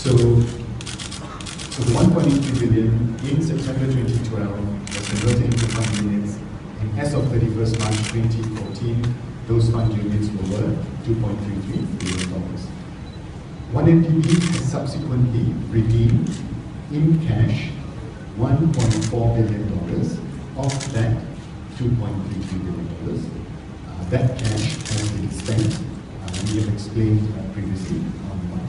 So the 1.83 billion in September 2012 was converted into fund units, and as of 31st March 2014, those fund units were worth $2.33 billion. 1MDB has subsequently redeemed in cash $1.4 billion of that $2.33 billion. That cash has been spent, we have explained previously on one.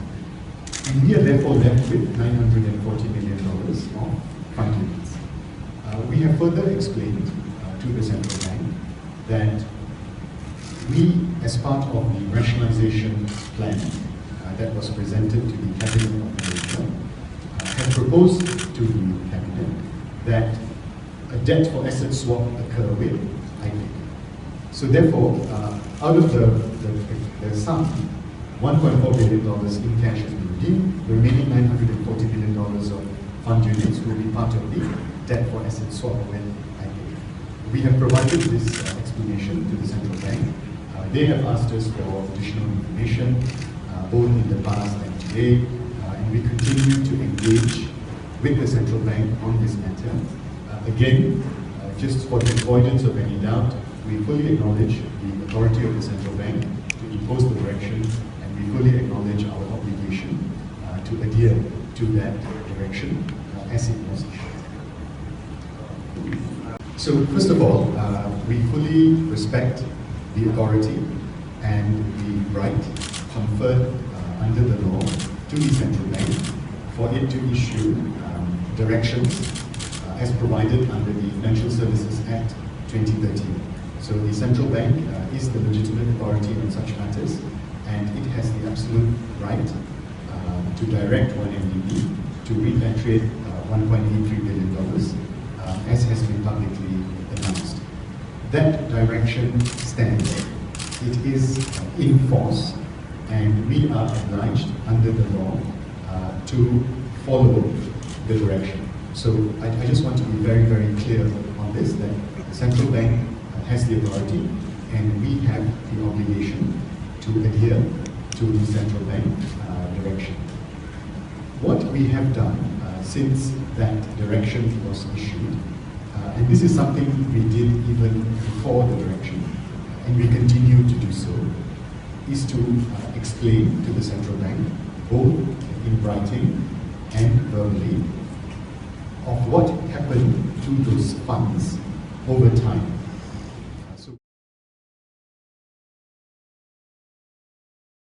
And we are therefore left with $940 million of fund units. We have further explained to the central bank that we, as part of the rationalization plan that was presented to the Cabinet of Malaysia, have proposed to the Cabinet that a debt for asset swap occur with IPIC. So therefore, out of the sum, $1.4 billion in cash has been redeemed. The remaining $940 million of fund units will be part of the debt for asset swap with IPIC. We have provided this explanation to the central bank. They have asked us for additional information, both in the past and today, and we continue to engage with the central bank on this matter. Again, just for the avoidance of any doubt, we fully acknowledge the authority of the central bank to impose the direction, and we fully acknowledge our obligation to adhere to that direction as it was issued. So first of all, we fully respect the authority and the right conferred under the law to the central bank for it to issue directions as provided under the Financial Services Act 2013. So the central bank is the legitimate authority on such matters, and it has the absolute right to direct 1MDB to repatriate $1.83 billion as has been publicly announced. That direction stands. It is in force, and we are obliged under the law to follow the direction. So I just want to be very, very clear on this, that the central bank has the authority, and we have the obligation to adhere to the central bank direction. What we have done since that direction was issued, and this is something we did even before the direction, and we continue to do so, is to explain to the central bank, both in writing and verbally, of what happened to those funds over time.